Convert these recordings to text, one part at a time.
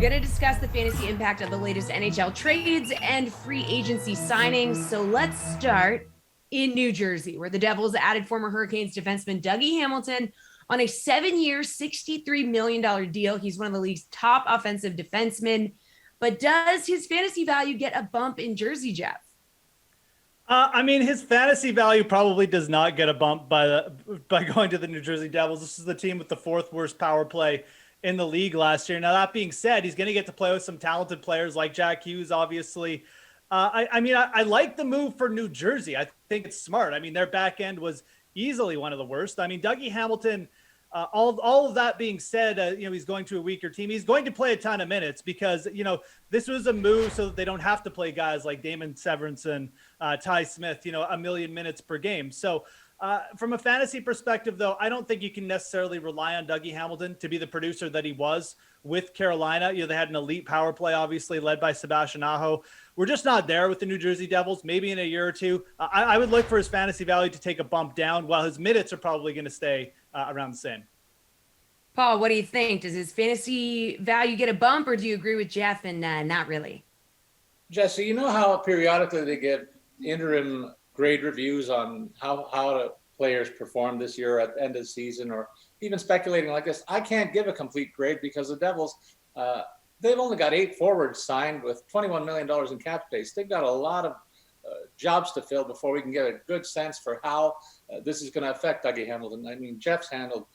going to discuss the fantasy impact of the latest NHL trades and free agency signings. So let's start in New Jersey, where the Devils added former Hurricanes defenseman Dougie Hamilton on a 7-year, $63 million deal. He's one of the league's top offensive defensemen. But does his fantasy value get a bump in Jersey, Jeff? His fantasy value probably does not get a bump by going to the New Jersey Devils. This is the team with the 4th worst power play in the league last year. Now, that being said, he's going to get to play with some talented players like Jack Hughes, obviously. I like the move for New Jersey. I think it's smart. Their back end was easily one of the worst. Dougie Hamilton, all of that being said, he's going to a weaker team. He's going to play a ton of minutes because, this was a move so that they don't have to play guys like Damon Severance and Ty Smith, a million minutes per game. So from a fantasy perspective, though, I don't think you can necessarily rely on Dougie Hamilton to be the producer that he was with Carolina. They had an elite power play, obviously led by Sebastian Aho. We're just not there with the New Jersey Devils. Maybe in a year or two, I would look for his fantasy value to take a bump down, while his minutes are probably going to stay around the same. Paul, what do you think? Does his fantasy value get a bump, or do you agree with Jeff and not really? Jesse, you know how periodically they give interim grade reviews on how the players performed this year at the end of the season, or even speculating like this? I can't give a complete grade because the Devils, they've only got 8 forwards signed with $21 million in cap space. They've got a lot of jobs to fill before we can get a good sense for how this is going to affect Dougie Hamilton. Jeff's handled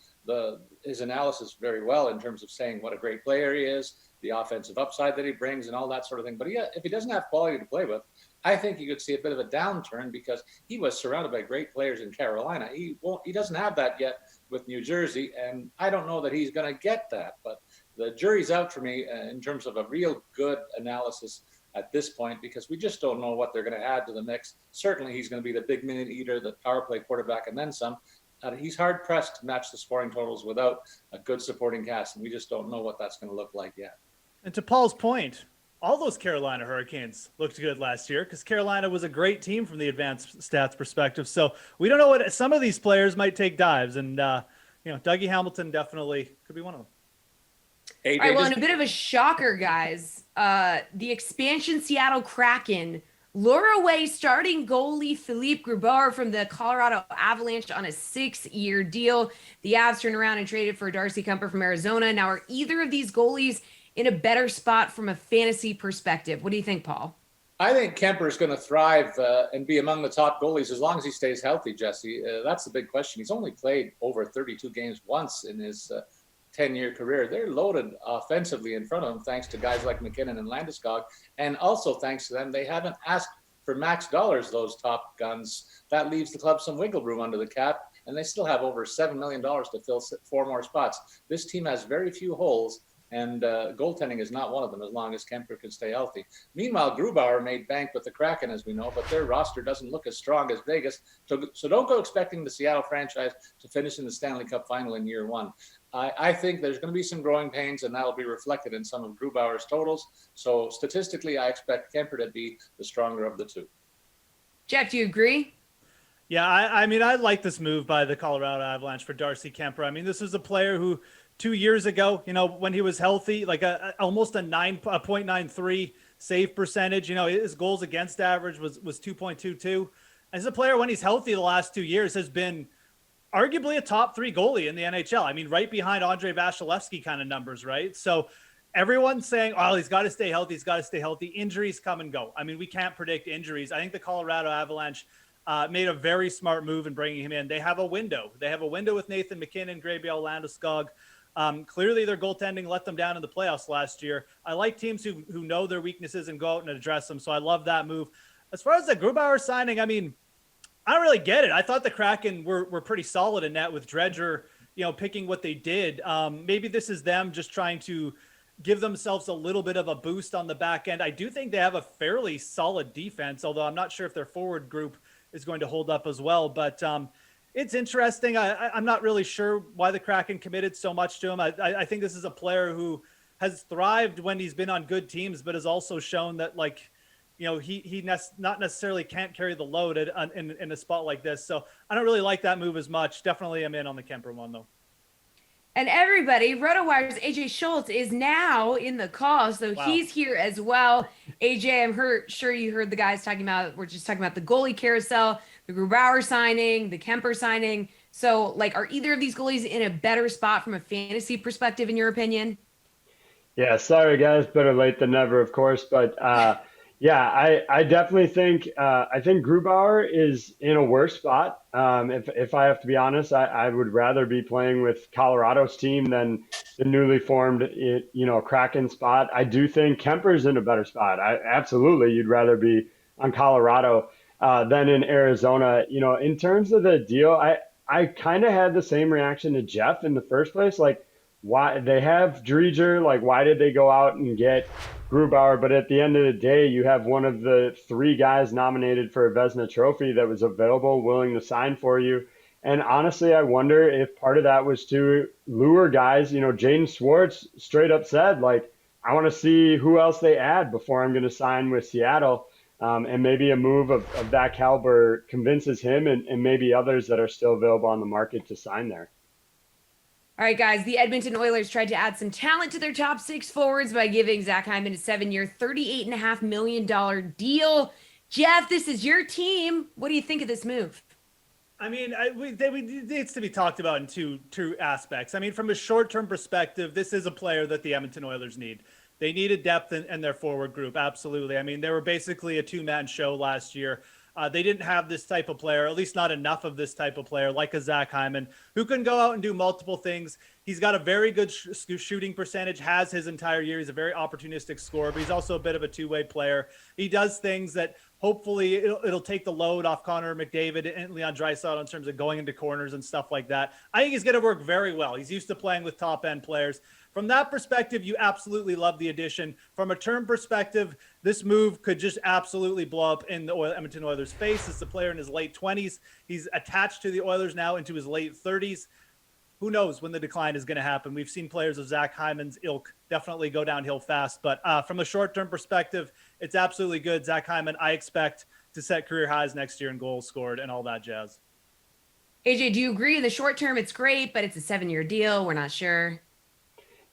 his analysis very well in terms of saying what a great player he is, the offensive upside that he brings, and all that sort of thing. But if he doesn't have quality to play with, I think you could see a bit of a downturn because he was surrounded by great players in Carolina. He doesn't have that yet with New Jersey, and I don't know that he's going to get that. But the jury's out for me in terms of a real good analysis at this point, because we just don't know what they're going to add to the mix. Certainly, he's going to be the big minute eater, the power play quarterback, and then some. He's hard pressed to match the scoring totals without a good supporting cast, and we just don't know what that's going to look like yet. And to Paul's point, all those Carolina Hurricanes looked good last year because Carolina was a great team from the advanced stats perspective. So we don't know what some of these players might take dives, and Dougie Hamilton definitely could be one of them. All right, well, and a bit of a shocker, guys. The expansion Seattle Kraken lure away starting goalie Philippe Grubauer from the Colorado Avalanche on a 6-year deal. The Avs turned around and traded for Darcy Kuemper from Arizona. Now, are either of these goalies in a better spot from a fantasy perspective? What do you think, Paul? I think Kuemper is going to thrive and be among the top goalies as long as he stays healthy, Jesse. That's the big question. He's only played over 32 games once in his 10-year career. They're loaded offensively in front of him, thanks to guys like McKinnon and Landeskog. And also thanks to them, they haven't asked for max dollars, those top guns. That leaves the club some wiggle room under the cap, and they still have over $7 million to fill 4 more spots. This team has very few holes, and goaltending is not one of them as long as Kuemper can stay healthy. Meanwhile, Grubauer made bank with the Kraken, as we know, but their roster doesn't look as strong as Vegas. So don't go expecting the Seattle franchise to finish in the Stanley Cup final in year 1. I think there's going to be some growing pains, and that'll be reflected in some of Grubauer's totals. So statistically, I expect Kuemper to be the stronger of the two. Jeff, do you agree? Yeah, I like this move by the Colorado Avalanche for Darcy Kuemper. This is a player who 2 years ago, when he was healthy, like almost a 0.93 save percentage, his goals against average was 2.22. As a player, when he's healthy the last 2 years, has been arguably a top 3 goalie in the NHL. Right behind Andrei Vasilevsky kind of numbers, right? So everyone's saying, oh, he's got to stay healthy. He's got to stay healthy. Injuries come and go. We can't predict injuries. I think the Colorado Avalanche made a very smart move in bringing him in. They have a window. They have a window with Nathan McKinnon, Gabriel Landeskog. Clearly their goaltending let them down in the playoffs last year. I like teams who know their weaknesses and go out and address them. So I love that move. As far as the Grubauer signing, I don't really get it. I thought the Kraken were pretty solid in that with Dredger, picking what they did. Maybe this is them just trying to give themselves a little bit of a boost on the back end. I do think they have a fairly solid defense, although I'm not sure if their forward group is going to hold up as well. But it's interesting. I'm not really sure why the Kraken committed so much to him. I think this is a player who has thrived when he's been on good teams, but has also shown that he not necessarily can't carry the load in a spot like this. So I don't really like that move as much. Definitely I'm in on the Kuemper one, though. And everybody, Rotowire's AJ Scholz is now in the call, so Wow. he's here as well. AJ, sure you heard the guys talking about, we're just talking about the goalie carousel, the Grubauer signing, the Kemper signing. So, like, are either of these goalies in a better spot from a fantasy perspective, in your opinion? Yeah, sorry guys, better late than never, of course. But yeah, I definitely think I think Grubauer is in a worse spot. If I have to be honest, I would rather be playing with Colorado's team than the newly formed Kraken spot. I do think Kemper's in a better spot. Absolutely, you'd rather be on Colorado than in Arizona. In terms of the deal, I kind of had the same reaction to Jeff in the first place, like why they have Dreger, like why did they go out and get Grubauer? But at the end of the day, you have one of the three guys nominated for a Vezina trophy that was available, willing to sign for you. And honestly, I wonder if part of that was to lure guys. Jaden Schwartz straight up said, like, I want to see who else they add before I'm going to sign with Seattle. And maybe a move of that caliber convinces him and maybe others that are still available on the market to sign there. All right, guys, the Edmonton Oilers tried to add some talent to their top six forwards by giving Zach Hyman a 7-year, $38.5 million deal. Jeff, this is your team. What do you think of this move? I mean, it needs to be talked about in two aspects. I mean, from a short-term perspective, this is a player that the Edmonton Oilers need. They needed depth in their forward group, absolutely. I mean, they were basically a two-man show last year. They didn't have this type of player, at least not enough of this type of player, like a Zach Hyman, who can go out and do multiple things. He's got a very good shooting percentage, has his entire year. He's a very opportunistic scorer, but he's also a bit of a two-way player. He does things that hopefully it'll take the load off Connor McDavid and Leon Draisaitl in terms of going into corners and stuff like that. I think he's going to work very well. He's used to playing with top-end players. From that perspective, you absolutely love the addition. From a term perspective, this move could just absolutely blow up in the Edmonton Oilers' face. It's a player in his late 20s. He's attached to the Oilers now into his late 30s. Who knows when the decline is going to happen? We've seen players of Zach Hyman's ilk definitely go downhill fast. But from a short-term perspective, it's absolutely good. Zach Hyman, I expect to set career highs next year in goals scored and all that jazz. AJ, do you agree in the short term it's great, but it's a 7-year deal? We're not sure.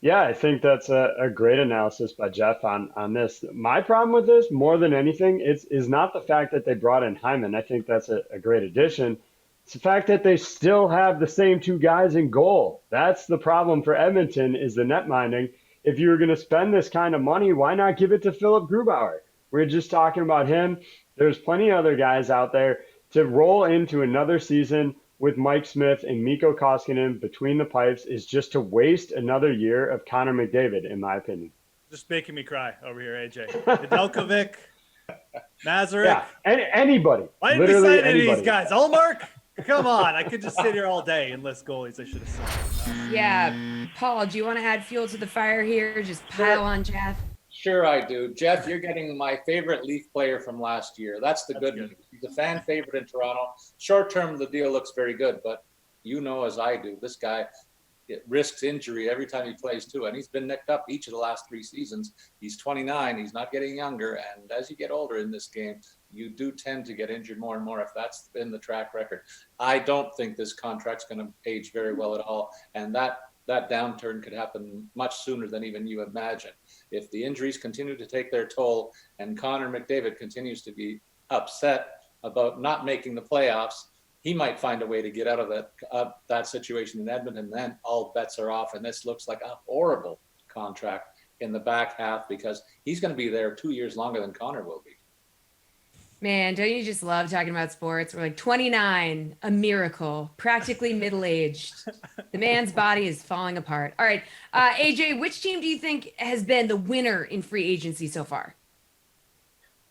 Yeah, I think that's a great analysis by Jeff on this. My problem with this, more than anything, is not the fact that they brought in Hyman. I think that's a great addition. It's the fact that they still have the same two guys in goal. That's the problem for Edmonton, is the net minding. If you were going to spend this kind of money, why not give it to Philip Grubauer? We're just talking about him. There's plenty of other guys out there to roll into another season with Mike Smith and Mikko Koskinen between the pipes is just to waste another year of Connor McDavid, in my opinion. Just making me cry over here, AJ. Nedeljkovic, Nazarick. Yeah, anybody. Why didn't we Literally sign any of anybody. these guys? Allmark? Come on. I could just sit here all day and list goalies I should have signed. Yeah. Paul, do you want to add fuel to the fire here? Just pile on Jeff. Sure, I do. Jeff, you're getting my favorite Leaf player from last year. That's the good news. He's a fan favorite in Toronto. Short term, the deal looks very good, but you know as I do, this guy risks injury every time he plays too, and he's been nicked up each of the last 3 seasons. He's 29. He's not getting younger, and as you get older in this game, you do tend to get injured more and more if that's been the track record. I don't think this contract's going to age very well at all, and that downturn could happen much sooner than even you imagine. If the injuries continue to take their toll and Connor McDavid continues to be upset about not making the playoffs, he might find a way to get out of that situation in Edmonton. Then all bets are off, and this looks like a horrible contract in the back half because he's going to be there 2 years longer than Connor will be. Man, don't you just love talking about sports? We're like 29, a miracle, practically middle-aged. The man's body is falling apart. All right, AJ, which team do you think has been the winner in free agency so far?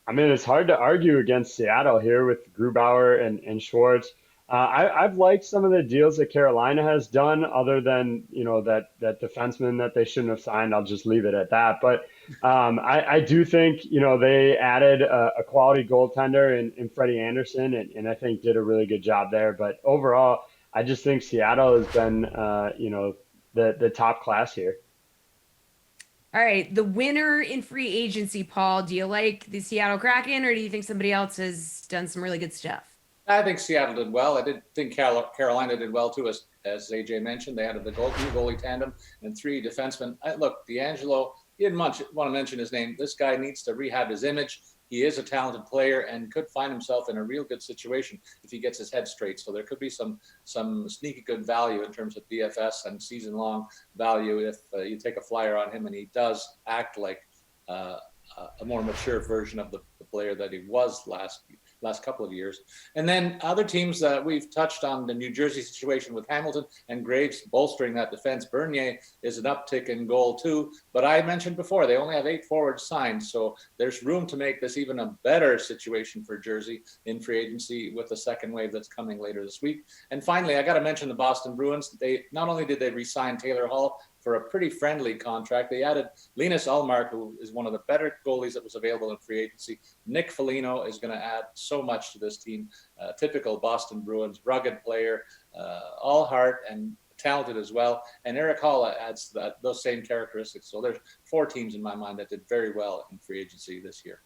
I mean, it's hard to argue against Seattle here with Grubauer and Schwartz. I've liked some of the deals that Carolina has done, other than that defenseman that they shouldn't have signed. I'll just leave it at that. But I do think they added a quality goaltender in Freddie Anderson, and I think did a really good job there. But overall, I just think Seattle has been the top class here. All right, the winner in free agency, Paul. Do you like the Seattle Kraken, or do you think somebody else has done some really good stuff? I think Seattle did well. I did think Carolina did well too, as AJ mentioned. They added the new goalie tandem and 3 defensemen. Look, D'Angelo, you didn't want to mention his name. This guy needs to rehab his image. He is a talented player and could find himself in a real good situation if he gets his head straight. So there could be some sneaky good value in terms of DFS and season-long value if you take a flyer on him and he does act like a more mature version of the player that he was last couple of years. And then other teams that we've touched on, the New Jersey situation with Hamilton and Graves bolstering that defense. Bernier is an uptick in goal too, but I mentioned before, they only have 8 forwards signed. So there's room to make this even a better situation for Jersey in free agency with the second wave that's coming later this week. And finally, I got to mention the Boston Bruins. They not only did they re-sign Taylor Hall for a pretty friendly contract, they added Linus Ullmark, who is one of the better goalies that was available in free agency. Nick Foligno is going to add so much to this team. Typical Boston Bruins, rugged player, all heart and talented as well. And Eric Hall adds those same characteristics. So there's 4 teams in my mind that did very well in free agency this year.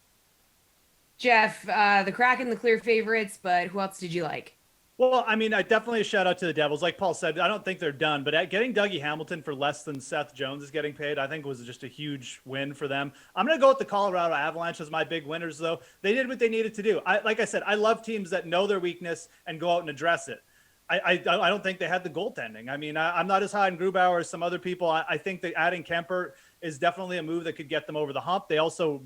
Jeff, the Kraken, the clear favorites, but who else did you like? Well, I mean, I definitely a shout out to the Devils. Like Paul said, I don't think they're done, but getting Dougie Hamilton for less than Seth Jones is getting paid, I think was just a huge win for them. I'm going to go with the Colorado Avalanche as my big winners, though. They did what they needed to do. Like I said, I love teams that know their weakness and go out and address it. I don't think they had the goaltending. I mean, I'm not as high on Grubauer as some other people. I think that adding Kemper is definitely a move that could get them over the hump. They also,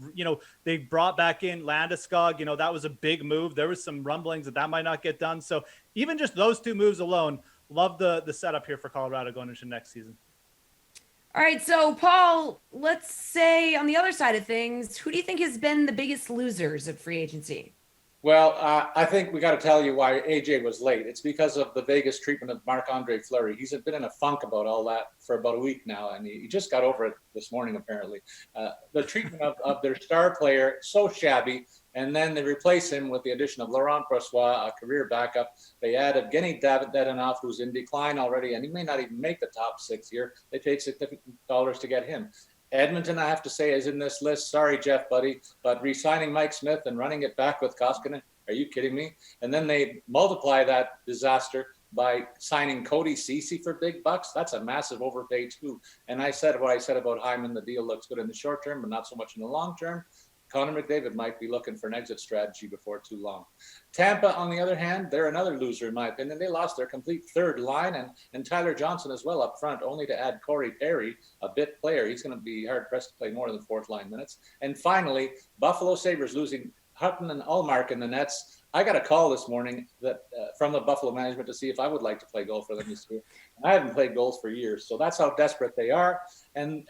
they brought back in Landeskog. That was a big move. There was some rumblings that might not get done. So even just those 2 moves alone, love the setup here for Colorado going into next season. All right, so Paul, let's say on the other side of things, who do you think has been the biggest losers of free agency? Well, I think we got to tell you why AJ was late. It's because of the Vegas treatment of Marc-Andre Fleury. He's been in a funk about all that for about a week now, and he just got over it this morning, apparently. The treatment of their star player, so shabby, and then they replace him with the addition of Laurent Brossoit, a career backup. They added Evgeny Dadonov, who's in decline already, and he may not even make the top 6 here. They paid significant dollars to get him. Edmonton, I have to say, is in this list. Sorry, Jeff, buddy, but re-signing Mike Smith and running it back with Koskinen, are you kidding me? And then they multiply that disaster by signing Cody Ceci for big bucks. That's a massive overpay too. And I said what I said about Hyman. The deal looks good in the short term, but not so much in the long term. Connor McDavid might be looking for an exit strategy before too long. Tampa, on the other hand, they're another loser in my opinion. They lost their complete third line and Tyler Johnson as well up front, only to add Corey Perry, a bit player. He's going to be hard-pressed to play more than 4th line minutes. And finally, Buffalo Sabres losing Hutton and Ullmark in the nets. I got a call this morning that from the Buffalo management to see if I would like to play goal for them this year. I haven't played goals for years, so that's how desperate they are. And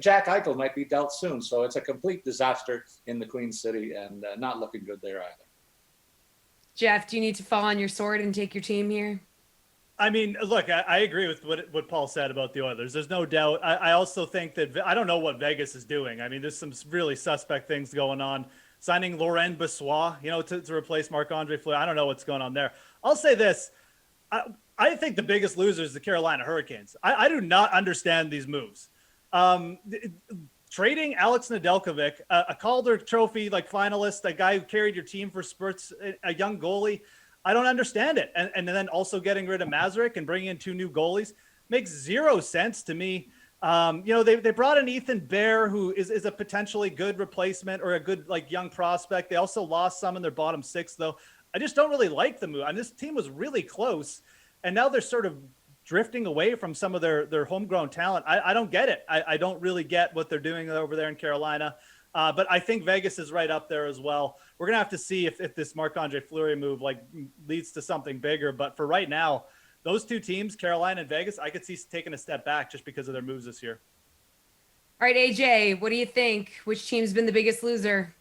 Jack Eichel might be dealt soon, so it's a complete disaster in the Queen City and not looking good there either. Jeff, do you need to fall on your sword and take your team here? I mean, look, I agree with what Paul said about the Oilers. There's no doubt. I also think that I don't know what Vegas is doing. I mean, there's some really suspect things going on. Signing Laurent Brossoit, to replace Marc-Andre Fleury. I don't know what's going on there. I'll say this. I think the biggest loser is the Carolina Hurricanes. I do not understand these moves. Trading Alex Nedeljkovic, a Calder Trophy finalist, a guy who carried your team for spurts, a young goalie. I don't understand it. And then also getting rid of Mazurek and bringing in 2 new goalies makes 0 sense to me. They brought in Ethan Bear, who is a potentially good replacement or a good young prospect. They also lost some in their bottom 6, though. I just don't really like the move. And this team was really close, and now they're sort of drifting away from some of their homegrown talent. I don't get it. I don't really get what they're doing over there in Carolina. But I think Vegas is right up there as well. We're gonna have to see if this Marc-Andre Fleury move leads to something bigger. But for right now, those 2 teams, Carolina and Vegas, I could see taking a step back just because of their moves this year. All right, AJ, what do you think? Which team's been the biggest loser?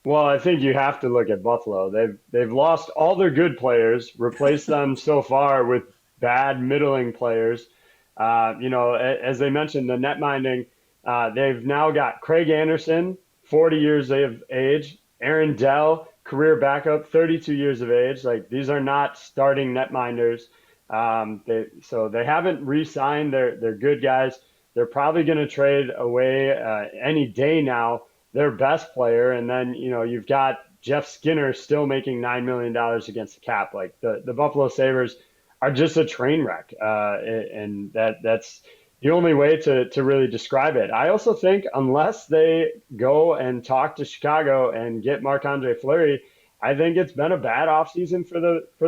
Well, I think you have to look at Buffalo. They've lost all their good players, replaced them so far with bad middling players. As they mentioned, the net minding, they've now got Craig Anderson, 40 years of age, Aaron Dell, career backup, 32 years of age. These are not starting netminders. So they haven't re-signed their good guys. They're probably going to trade away any day now their best player. And then, you've got Jeff Skinner still making $9 million against the cap. Like the Buffalo Sabres are just a train wreck. And that's the only way to really describe it. I also think unless they go and talk to Chicago and get Marc-Andre Fleury, I think it's been a bad offseason for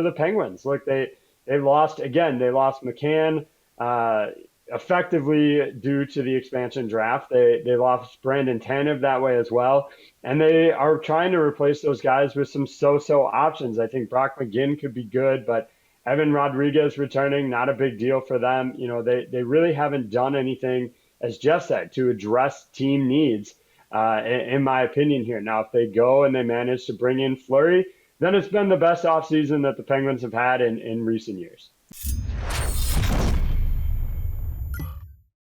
the Penguins. Look, they lost McCann effectively due to the expansion draft. They lost Brandon Tanev that way as well. And they are trying to replace those guys with some so-so options. I think Brock McGinn could be good, but Evan Rodriguez returning, not a big deal for them. You know, they really haven't done anything, as Jeff said, to address team needs, in my opinion here. Now, if they go and they manage to bring in Fleury, then it's been the best offseason that the Penguins have had in recent years.